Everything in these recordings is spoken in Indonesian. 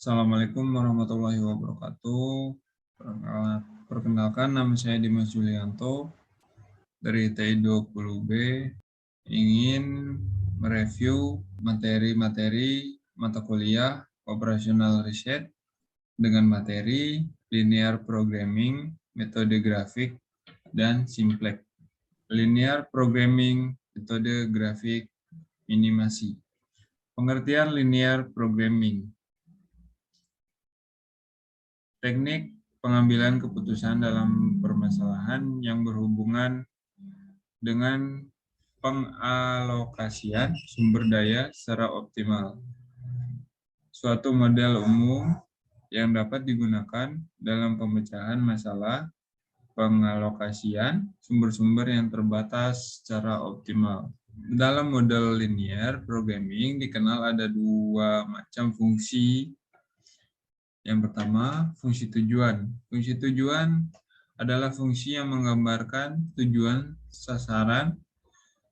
Assalamualaikum warahmatullahi wabarakatuh. Perkenalkan, nama saya Dimas Julianto dari TI20B. Ingin mereview materi-materi mata kuliah operasional riset dengan materi linear programming, metode grafik, dan simplex. Linear programming, metode grafik, minimasi. Pengertian linear programming. Teknik pengambilan keputusan dalam permasalahan yang berhubungan dengan pengalokasian sumber daya secara optimal. Suatu model umum yang dapat digunakan dalam pemecahan masalah pengalokasian sumber-sumber yang terbatas secara optimal. Dalam model linear programming dikenal ada dua macam fungsi. Yang pertama, fungsi tujuan. Fungsi tujuan adalah fungsi yang menggambarkan tujuan sasaran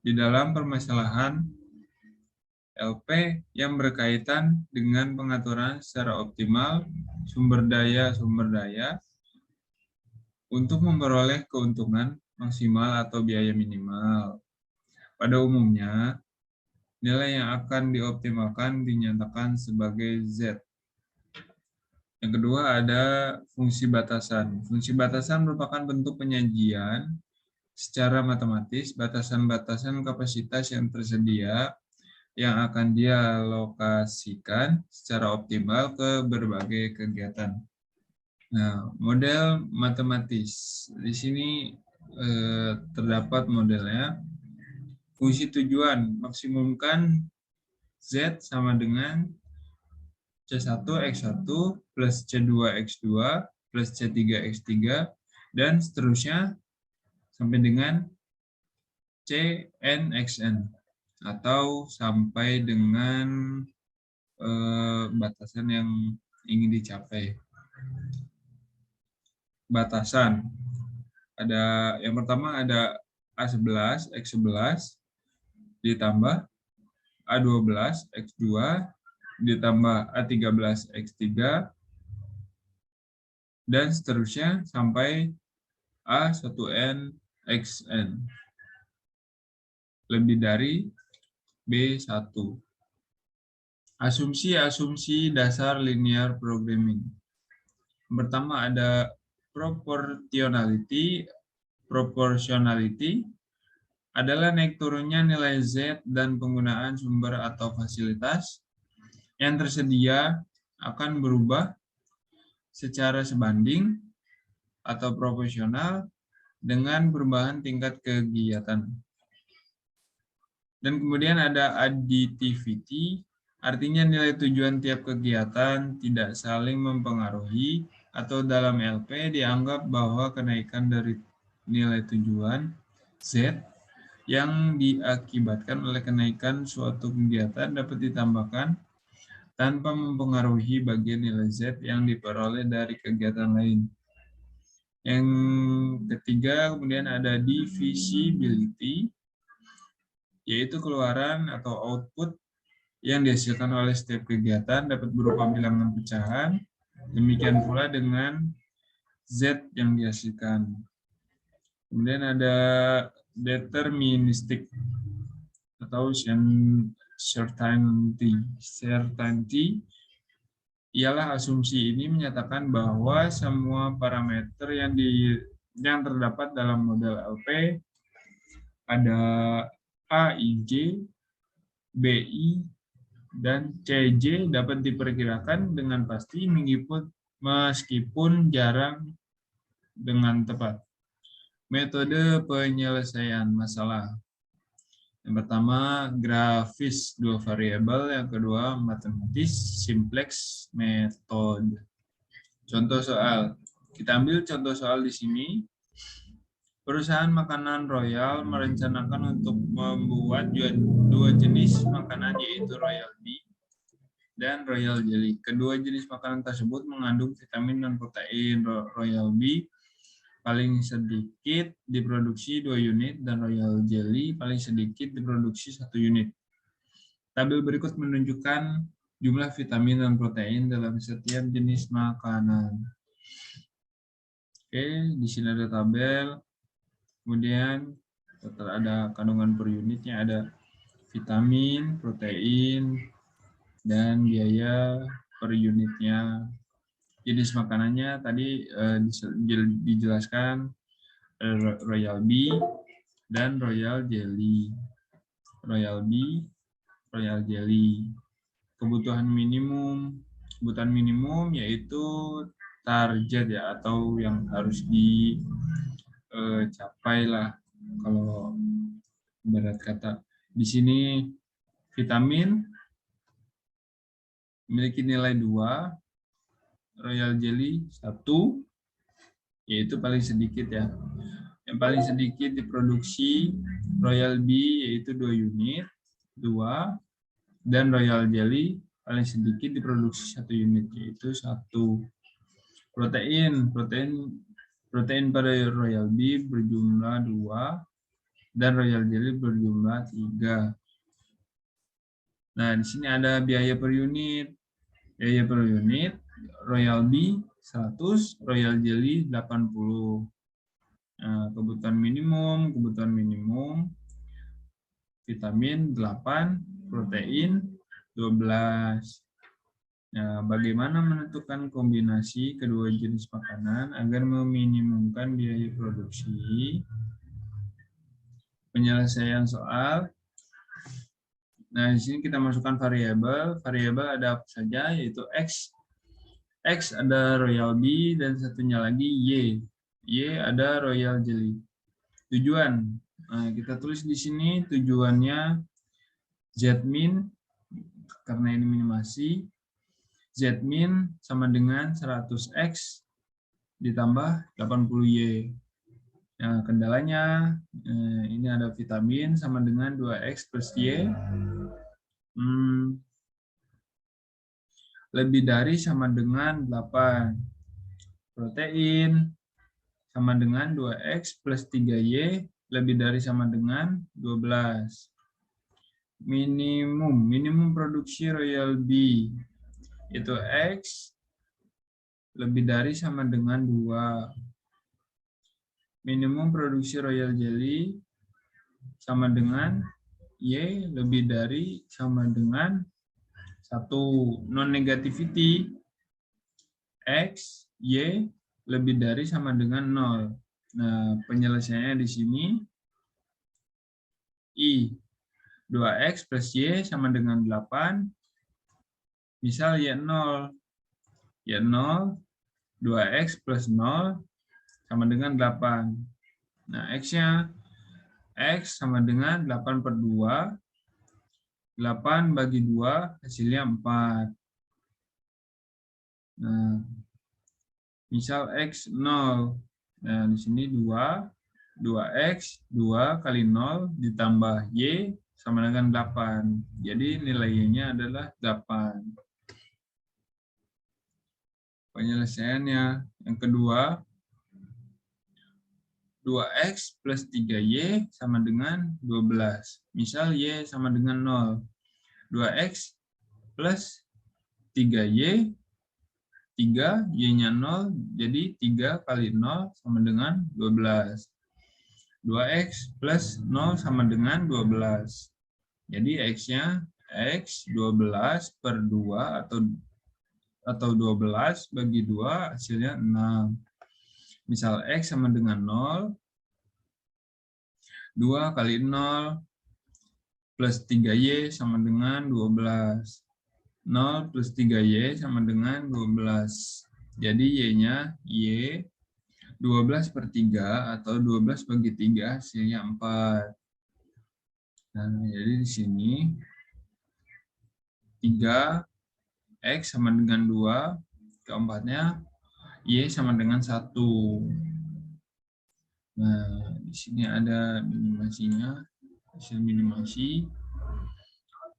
di dalam permasalahan LP yang berkaitan dengan pengaturan secara optimal sumber daya untuk memperoleh keuntungan maksimal atau biaya minimal. Pada umumnya, nilai yang akan dioptimalkan dinyatakan sebagai Z. Yang kedua ada fungsi batasan. Fungsi batasan merupakan bentuk penyajian secara matematis batasan-batasan kapasitas yang tersedia yang akan dialokasikan secara optimal ke berbagai kegiatan. Nah, model matematis. Di sini terdapat modelnya. Fungsi tujuan maksimumkan Z sama dengan C1 X1 plus C2 X2 plus C3 X3 dan seterusnya sampai dengan Cn Xn atau sampai dengan batasan yang ingin dicapai. Batasan. Ada yang pertama ada A11 X11 ditambah A12 X2 ditambah A13 X3 dan seterusnya sampai A1N XN lebih dari B1. Asumsi-asumsi dasar linear programming. Pertama ada proportionality. Proportionality adalah naik turunnya nilai Z dan penggunaan sumber atau fasilitas yang tersedia akan berubah secara sebanding atau proporsional dengan perubahan tingkat kegiatan. Dan kemudian ada additivity, artinya nilai tujuan tiap kegiatan tidak saling mempengaruhi atau dalam LP dianggap bahwa kenaikan dari nilai tujuan Z yang diakibatkan oleh kenaikan suatu kegiatan dapat ditambahkan tanpa mempengaruhi bagian nilai Z yang diperoleh dari kegiatan lain. Yang ketiga, kemudian ada divisibility, yaitu keluaran atau output yang dihasilkan oleh setiap kegiatan dapat berupa bilangan pecahan, demikian pula dengan Z yang dihasilkan. Kemudian ada deterministic atau certainty. Certainty ialah asumsi ini menyatakan bahwa semua parameter yang terdapat dalam model LP ada A, I, J, B, I, dan C, J dapat diperkirakan dengan pasti meskipun jarang dengan tepat. Metode penyelesaian masalah. Yang pertama, grafis dua variabel. Yang kedua, matematis, simplex method. Contoh soal. Kita ambil contoh soal di sini. Perusahaan makanan Royal merencanakan untuk membuat dua jenis makanan, yaitu Royal Bee dan Royal Jelly. Kedua jenis makanan tersebut mengandung vitamin dan protein. Royal Bee paling sedikit diproduksi 2 unit dan Royal Jelly paling sedikit diproduksi 1 unit. Tabel berikut menunjukkan jumlah vitamin dan protein dalam setiap jenis makanan. Oke, di sini ada tabel. Kemudian setelah ada kandungan per unitnya, ada vitamin, protein, dan biaya per unitnya. Jenis makanannya tadi dijelaskan Royal Bee dan Royal Jelly. Royal Bee, Royal Jelly. Kebutuhan minimum yaitu target ya, atau yang harus dicapai lah kalau berat kata. Di sini vitamin memiliki nilai 2, Royal Jelly 1, yaitu paling sedikit ya. Yang paling sedikit diproduksi Royal Bee yaitu 2 unit, 2, dan Royal Jelly paling sedikit diproduksi 1 unit yaitu 1. Protein pada Royal Bee berjumlah 2 dan Royal Jelly berjumlah 3. Nah, di sini ada biaya per unit. Biaya per unit Royal Bee 100, Royal Jelly 80. Nah, kebutuhan minimum vitamin 8, protein 12. Nah, bagaimana menentukan kombinasi kedua jenis makanan agar meminimumkan biaya produksi? Penyelesaian soal. Nah, di sini kita masukkan variabel. Variabel ada apa saja, yaitu X. X ada Royal Bee dan satunya lagi Y. Y ada Royal Jelly. Tujuan. Nah, kita tulis di sini tujuannya Z-min, karena ini minimasi. Z-min sama dengan 100X ditambah 80Y. Nah, kendalanya ini ada vitamin sama dengan 2X plus Y. Lebih dari sama dengan 8. Protein sama dengan 2X plus 3Y lebih dari sama dengan 12. Minimum produksi Royal Bee itu X lebih dari sama dengan 2. Minimum produksi Royal Jelly sama dengan Y lebih dari sama dengan 1. Non-negativity X, Y lebih dari sama dengan 0. Nah, penyelesaiannya di sini I 2X plus Y sama dengan 8. Misal Y0. Y0, 2X plus 0 sama dengan 8. Nah, X-nya X sama dengan 8 per 2. 8 bagi 2 hasilnya 4. Nah, misal X 0. Nah, di sini 2. 2X, 2 kali 0 ditambah Y sama dengan 8. Jadi nilai Y-nya adalah 8. Penyelesaiannya yang kedua, 2X plus 3Y sama dengan 12. Misal Y sama dengan 0. 2X plus 3Y, 3, Y-nya 0, jadi 3 kali 0 sama dengan 12. 2X plus 0 sama dengan 12. Jadi X-nya X 12 per 2 atau 12 bagi 2 hasilnya 6. Misal X sama dengan 0, 2 kali 0 plus 3Y sama dengan 12. 0 plus 3Y sama dengan 12. Jadi Y-nya Y 12 per 3 atau 12 bagi 3 hasilnya 4. Nah, jadi di sini 3 X sama dengan 2, keempatnya Y sama dengan 1. Nah, di sini ada minimasinya, hasil minimasi.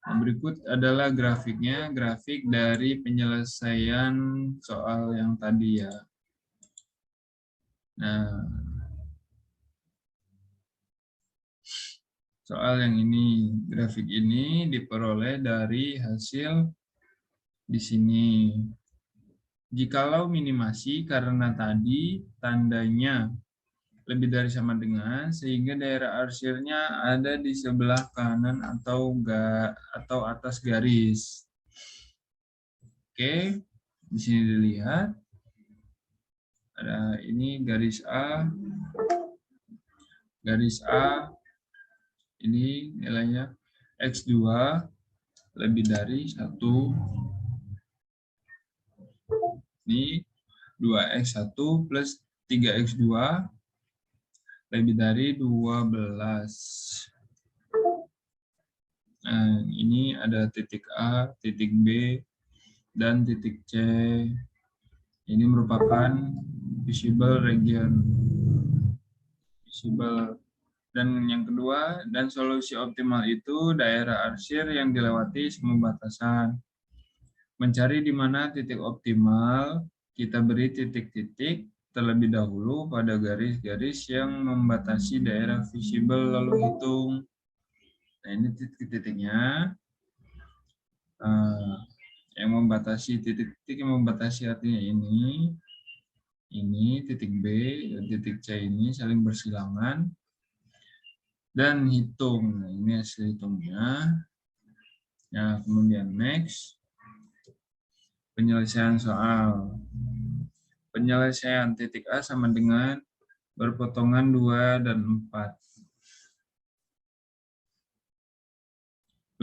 Nah, berikut adalah grafiknya, grafik dari penyelesaian soal yang tadi ya. Nah, soal yang ini, grafik ini diperoleh dari hasil di sini. Jikalau minimasi karena tadi tandanya lebih dari sama dengan, sehingga daerah arsirnya ada di sebelah kanan atau atas garis. Oke, di sini dilihat ada ini garis A, ini nilainya X2 lebih dari 1, ini 2X1 plus 3X2 lebih dari 12. Nah, ini ada titik A, titik B, dan titik C. Ini merupakan visible region. Dan yang kedua, dan solusi optimal itu daerah arsir yang dilewati semua batasan. Mencari di mana titik optimal, kita beri titik-titik terlebih dahulu pada garis-garis yang membatasi daerah visible, lalu hitung. Nah, ini titik-titiknya. Yang membatasi titik-titik yang membatasi artinya ini titik B dan titik C ini saling bersilangan. Dan hitung. Nah, ini hasil hitungnya. Nah, kemudian next. Penyelesaian soal. Penyelesaian titik A sama dengan berpotongan 2 dan 4.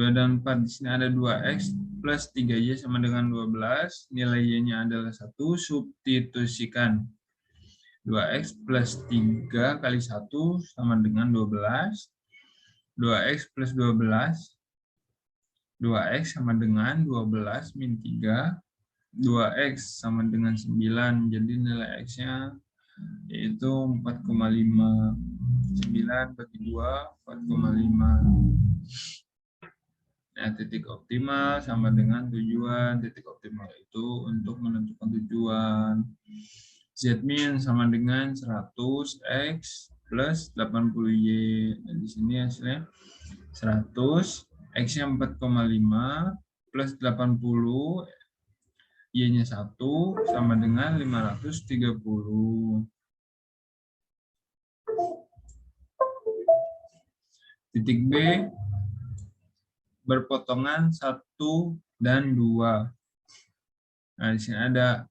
2 dan 4. Di sini ada 2X plus 3Y sama dengan 12. Nilai Y-nya adalah 1. Substitusikan. 2X plus 3 kali 1 sama dengan 12. 2X plus 12. 2X sama dengan 12 min 3. 2X sama dengan 9. Jadi nilai X-nya yaitu 4,5. 9 bagi 2, 4,5. Nah, titik optimal sama dengan tujuan. Titik optimal itu untuk menentukan tujuan. Z-min sama dengan 100X plus 80Y. Nah, di sini hasilnya 100, X-nya 4,5 plus 80, Y-nya 1 sama dengan 530. Titik B berpotongan 1 dan 2. Nah, di sini ada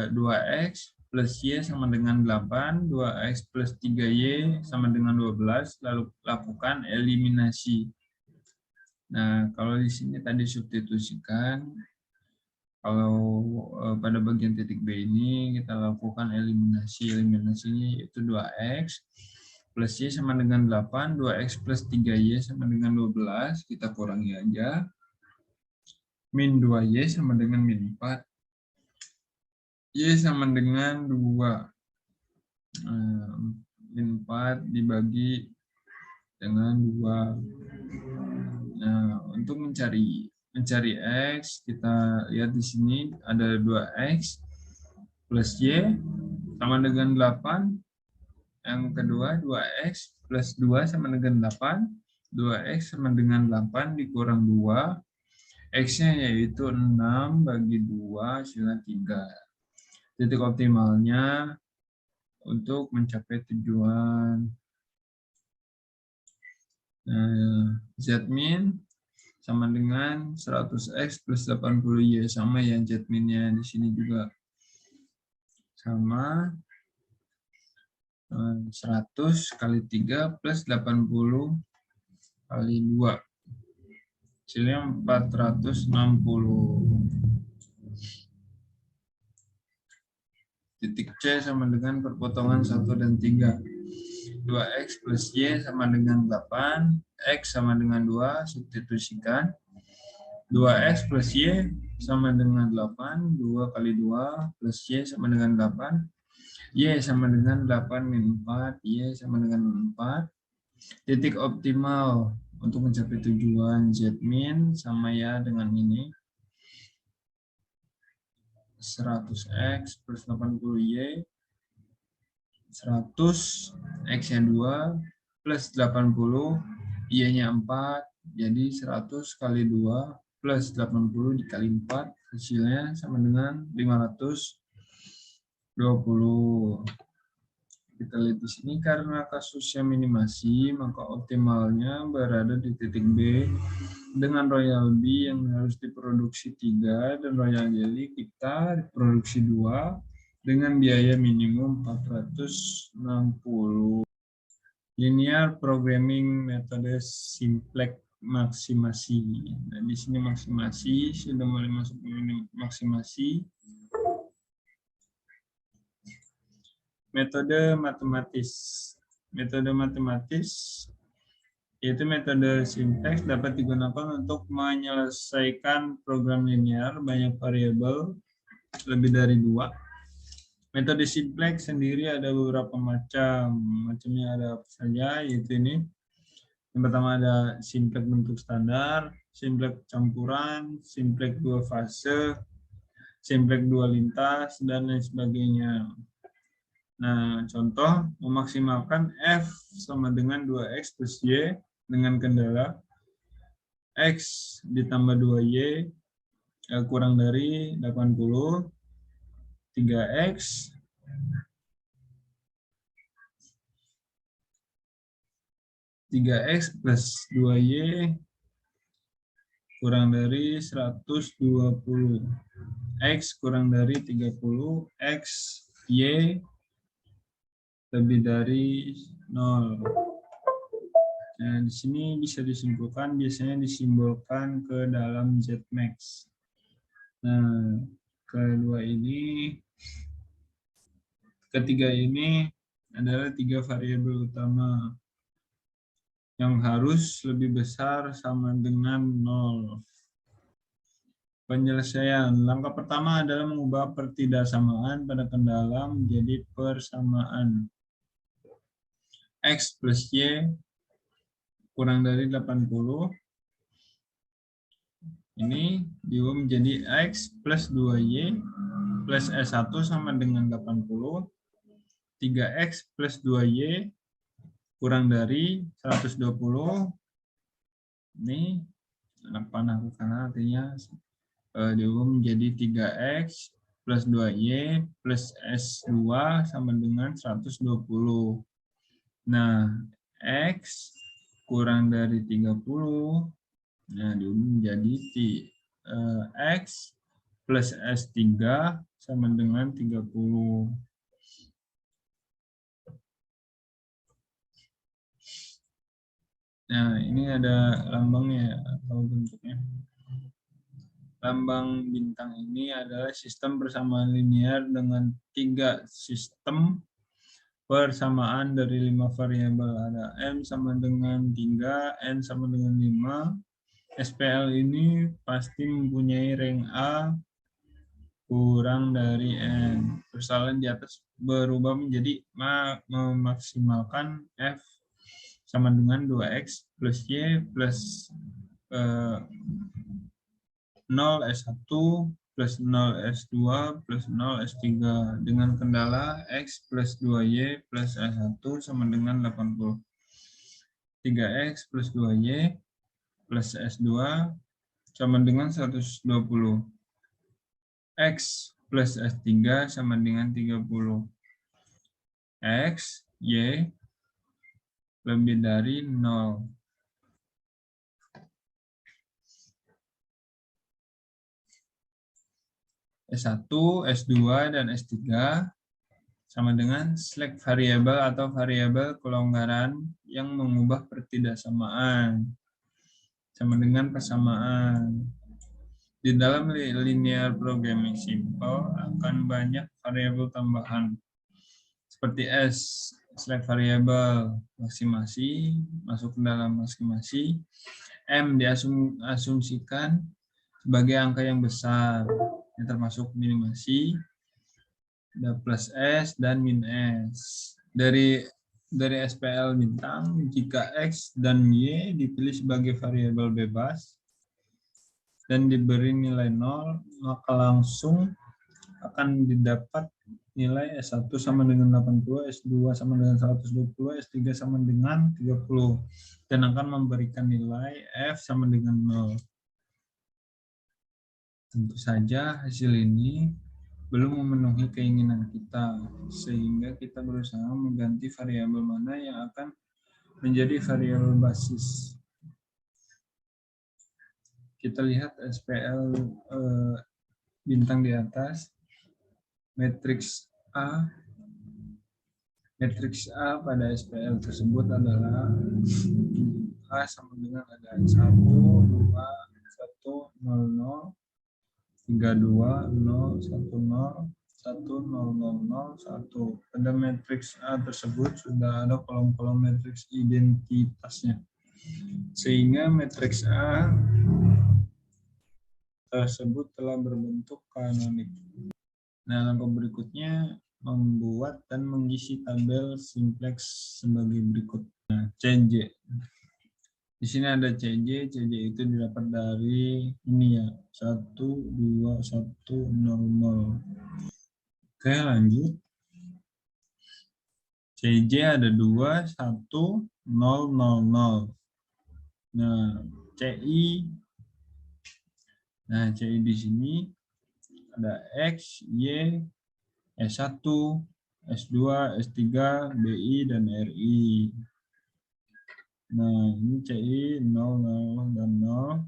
2X plus Y sama dengan 8, 2X plus 3Y sama dengan 12, lalu lakukan eliminasi. Nah, kalau di sini tadi substitusikan, kalau pada bagian titik B ini kita lakukan eliminasi. Eliminasinya yaitu 2X plus Y sama dengan 8, 2X plus 3Y sama dengan 12, kita kurangi aja. Min 2Y sama dengan min 4. Y sama dengan 2. Min 4 dibagi dengan 2. Nah, untuk mencari X, kita lihat di sini ada 2X plus Y sama dengan 8. Yang kedua 2X plus 2 sama dengan 8. 2X sama dengan 8 dikurang 2. X-nya yaitu 6 bagi 2 hasilnya 3. Titik optimalnya untuk mencapai tujuan. Z-min sama dengan 100X plus 80Y, sama yang Z-minnya di sini juga sama 100 kali 3 plus 80 kali 2. Hasilnya 460. Titik C sama dengan perpotongan 1 dan 3. 2X plus Y sama dengan 8. X sama dengan 2, substitusikan. 2X plus Y sama dengan 8. 2 kali 2 plus Y sama dengan 8. Y sama dengan 8 min 4. Y sama dengan 4. Titik optimal untuk mencapai tujuan. Z-min sama ya dengan ini. 100X plus 80Y. 100, X-nya 2, plus 80, Y-nya 4, jadi 100 kali 2, plus 80 dikali 4, hasilnya sama dengan 520. Kita lihat di sini, karena kasusnya minimasi, maka optimalnya berada di titik B dengan royal B yang harus diproduksi 3 dan royal jelly kita diproduksi 2 dengan biaya minimum 460. Linear programming metode simplex maksimasi. Nah, di sini maksimasi sudah mulai masuk maksimasi. Metode matematis. Metode matematis yaitu metode simplex dapat digunakan untuk menyelesaikan program linear banyak variabel lebih dari 2. Metode simplex sendiri ada beberapa macam. Macamnya ada apa saja, yaitu ini. Yang pertama ada simplex bentuk standar, simplex campuran, simplex 2 fase, simplex 2 lintas, dan lain sebagainya. Nah, contoh memaksimalkan F sama dengan 2X plus Y dengan kendala X ditambah 2Y kurang dari 80, 3X plus 2Y kurang dari 120, X kurang dari 30, X, Y lebih dari 0. Nah, di sini bisa disimpulkan, biasanya disimbolkan ke dalam Z-max. Nah, ketiga ini adalah 3 variabel utama yang harus lebih besar sama dengan 0. Penyelesaian. Langkah pertama adalah mengubah pertidaksamaan pada kendala menjadi persamaan. X plus Y kurang dari 80. Ini diubah menjadi X plus 2Y plus S1 sama dengan 80. 3X plus 2Y kurang dari 120. Ini anak panah ke kanan, artinya diubah menjadi 3X plus 2Y plus S2 sama dengan 120. Nah, X kurang dari 30. Nah, diubah menjadi X plus S3 sama dengan 30. Nah, ini ada lambangnya atau bentuknya. Lambang bintang ini adalah sistem persamaan linear dengan 3 sistem persamaan dari 5 variabel. Ada M sama dengan 3, N sama dengan 5. SPL ini pasti mempunyai rank A kurang dari N. Persoalan di atas berubah menjadi memaksimalkan F sama dengan 2X plus Y plus 0 S1 plus 0 S2 plus 0 S3 dengan kendala X plus 2Y plus S1 sama dengan 80. 3X plus 2Y plus S2 sama dengan 120. X plus S3 sama dengan 30. X, Y lebih dari 0. S1, S2, dan S3 sama dengan slack variabel atau variabel kelonggaran yang mengubah pertidaksamaan. Sama dengan persamaan. Di dalam linear programming simple akan banyak variabel tambahan. Seperti S, slack variabel maksimasi, masuk ke dalam maksimasi. M diasumsikan sebagai angka yang besar, yang termasuk minimasi. Ada plus S dan min S. Dari SPL bintang, jika X dan Y dipilih sebagai variabel bebas dan diberi nilai 0, maka langsung akan didapat nilai S1 sama dengan 80, S2 sama dengan 120, S3 sama dengan 30, dan akan memberikan nilai F sama dengan 0. Tentu saja hasil ini belum memenuhi keinginan kita, sehingga kita berusaha mengganti variabel mana yang akan menjadi variabel basis. Kita lihat SPL bintang di atas, matriks A. Matriks A pada SPL tersebut adalah A sama dengan ada 1, 2, 1, 0, 0, 3, 2, 0, 1, 0, 1, 0, 0, 0, 1. Pada matriks A tersebut sudah ada kolom-kolom matriks identitasnya. Sehingga matriks A tersebut telah berbentuk kanonik. Nah, langkah berikutnya membuat dan mengisi tabel simplex sebagai berikut. Nah, CJ. Di sini ada CJ itu didapat dari ini ya, 1, 2, 1, 0, 0. Oke, lanjut. CJ ada 2, 1, 0, 0, 0. Nah, CI. Nah, CI di sini ada X, Y, S1, S2, S3, BI, dan RI. Nah, ini CI 0, 0, dan 0.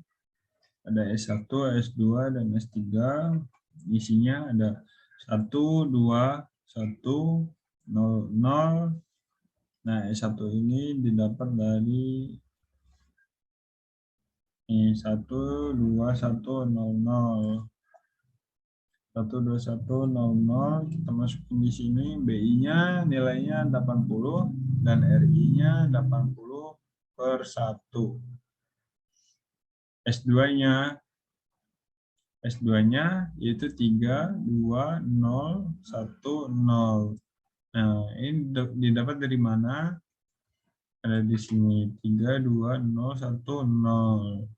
Ada S1, S2, dan S3. Isinya ada 1, 2, 1, 0, 0. Nah, S1 ini didapat dari 1, 2, 1, 0, 0. 1, 2, 1, 0, 0. Kita masukin di sini. BI-nya nilainya 80 dan RI-nya 80 per 1. S2-nya yaitu 3, 2, 0, 1, 0. Nah, ini didapat dari mana? Ada di sini 3, 2, 0, 1, 0.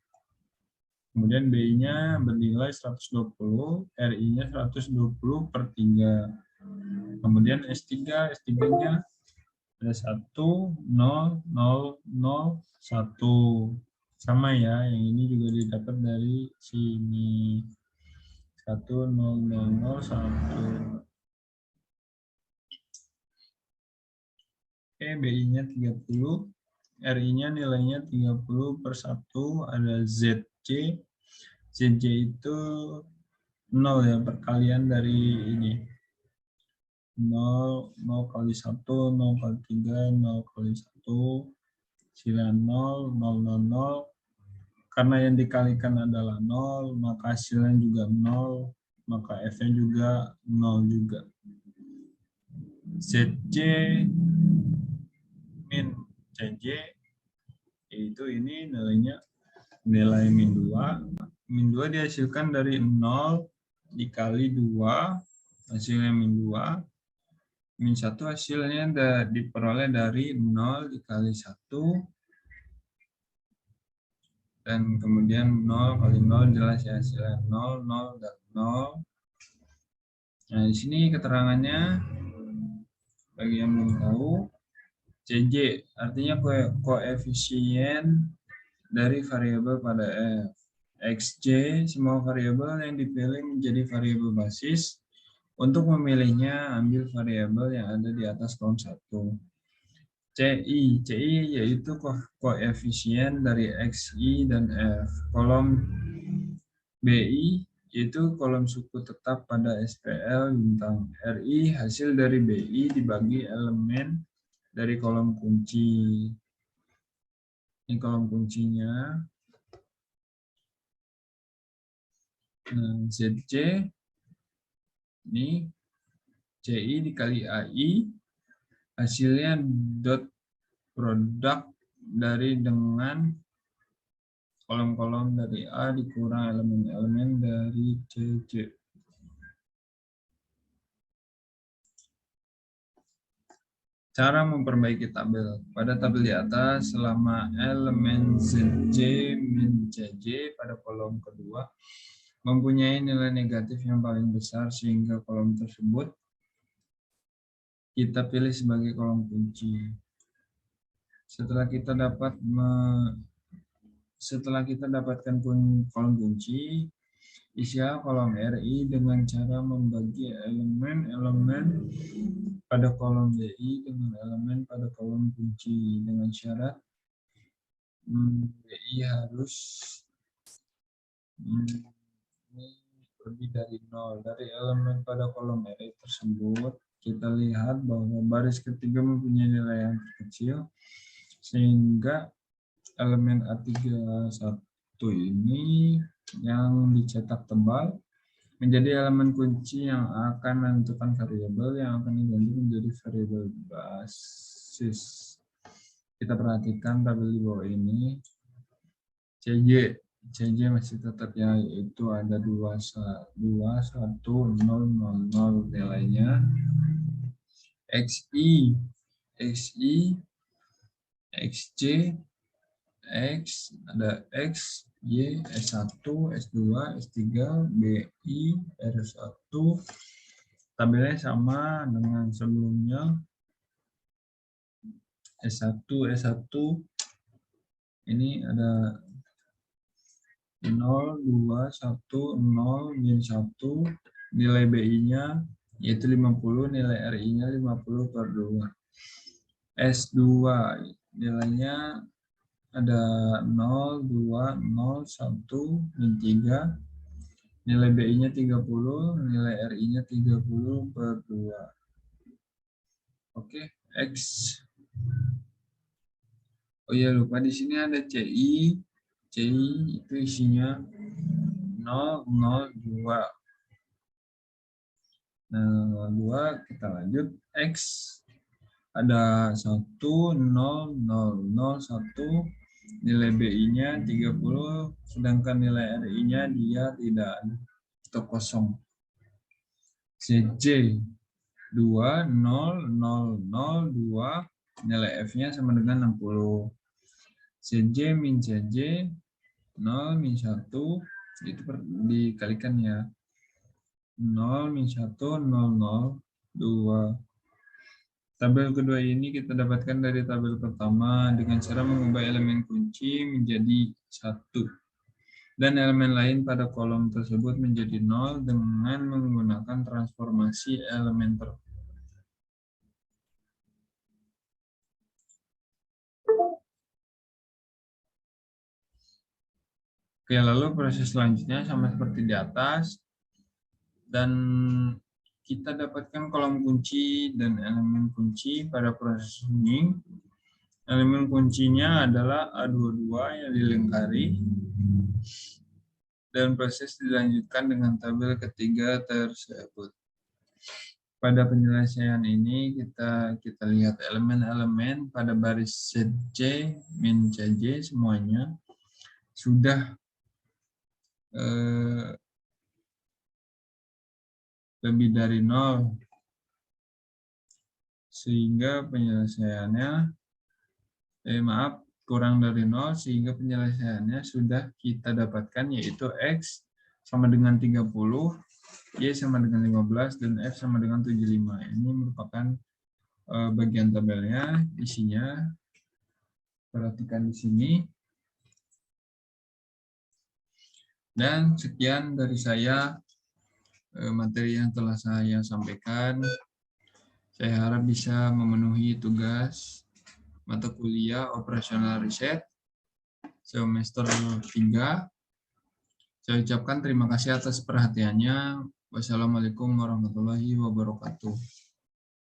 Kemudian BI-nya bernilai 120, RI-nya 120 per 3. Kemudian S3, S3-nya ada 1, 0, 0, 0, 1. Sama ya, yang ini juga didapat dari sini. 1, 0, 0, 0, 1. Oke, BI-nya 30. RI-nya nilainya 30 per 1. Ada ZC. ZC itu 0 ya, perkalian dari ini. 0, 0 kali 1, 0 kali 3, 0 kali 1, hasilnya 0, 0, 0, 0. Karena yang dikalikan adalah 0, maka hasilnya juga 0, maka F-nya juga 0 juga. ZC min CJ, yaitu ini nilainya nilai min 2. Min 2 dihasilkan dari 0 dikali 2, hasilnya min 2. Min 1 hasilnya diperoleh dari 0 dikali 1. Dan kemudian 0 kali 0 jelas ya, hasilnya 0, 0, dan 0. Nah, di sini keterangannya, bagi yang belum tahu, CJ artinya koefisien dari variabel pada F. XJ, semua variabel yang dipilih menjadi variabel basis. Untuk memilihnya, ambil variabel yang ada di atas kolom 1. CI yaitu koefisien dari XI dan F. Kolom BI yaitu kolom suku tetap pada SPL bintang. RI hasil dari BI dibagi elemen dari kolom kunci. Ini kolom kuncinya. Nah, ZC ini CI dikali AI, hasilnya dot produk dari dengan kolom-kolom dari A dikurang elemen-elemen dari CC. Cara memperbaiki tabel. Pada tabel di atas, selama elemen ZJ min CJ pada kolom kedua mempunyai nilai negatif yang paling besar, sehingga kolom tersebut kita pilih sebagai kolom kunci. Setelah kita dapatkan kolom kunci, Isi kolom RI dengan cara membagi elemen-elemen pada kolom DI dengan elemen pada kolom kunci dengan syarat DI harus ini lebih dari 0. Dari elemen pada kolom RI tersebut, kita lihat bahwa baris ketiga mempunyai nilai yang terkecil, sehingga elemen A31 ini yang dicetak tebal menjadi elemen kunci yang akan menentukan variabel yang akan diganti menjadi variabel basis. Kita perhatikan tabel di bawah ini. CJ masih tetap ya, yaitu ada 2, 1, 0, 0 nilainya. XI, XJ, X, ada X, Y, S1, S2, S3, BI, R1. Tabelnya sama dengan sebelumnya. S1 ini ada 0, 2, 1, 0, min 1. Nilai BI-nya yaitu 50, nilai RI-nya 50/2. S2 nilainya ada 0, 2, 0, 1, min 3. Nilai BI-nya 30, nilai RI-nya 30/2. Oke, X. Oh iya, lupa di sini ada CI. CI itu isinya 0, 0, 2. Nah, 2 kita lanjut. X ada 1, 0, 0, 0, 1. Nilai BI-nya 30, sedangkan nilai RI-nya dia tidak ada atau kosong. CJ 2, 0, 0, 0, 2. Nilai F-nya sama dengan 60. CJ min CJ 0 min 1 itu dikalikan ya. 0 min 1, 0, 0, 2. Tabel kedua ini kita dapatkan dari tabel pertama dengan cara mengubah elemen kunci menjadi 1 dan elemen lain pada kolom tersebut menjadi 0 dengan menggunakan transformasi elementer. Oke, lalu proses selanjutnya sama seperti di atas, dan kita dapatkan kolom kunci dan elemen kunci pada proses ini. Elemen kuncinya adalah A22 yang dilingkari, dan proses dilanjutkan dengan tabel ketiga tersebut. Pada penyelesaian ini kita lihat elemen-elemen pada baris CJ min CJ semuanya sudah lebih dari 0, sehingga penyelesaiannya kurang dari 0, sehingga penyelesaiannya sudah kita dapatkan, yaitu X sama dengan 30, Y sama dengan 15, dan F sama dengan 75. Ini merupakan bagian tabelnya, isinya. Perhatikan di sini. Dan sekian dari saya materi yang telah saya sampaikan. Saya harap bisa memenuhi tugas mata kuliah operasional riset semester 3. Saya ucapkan terima kasih atas perhatiannya. Wassalamualaikum warahmatullahi wabarakatuh.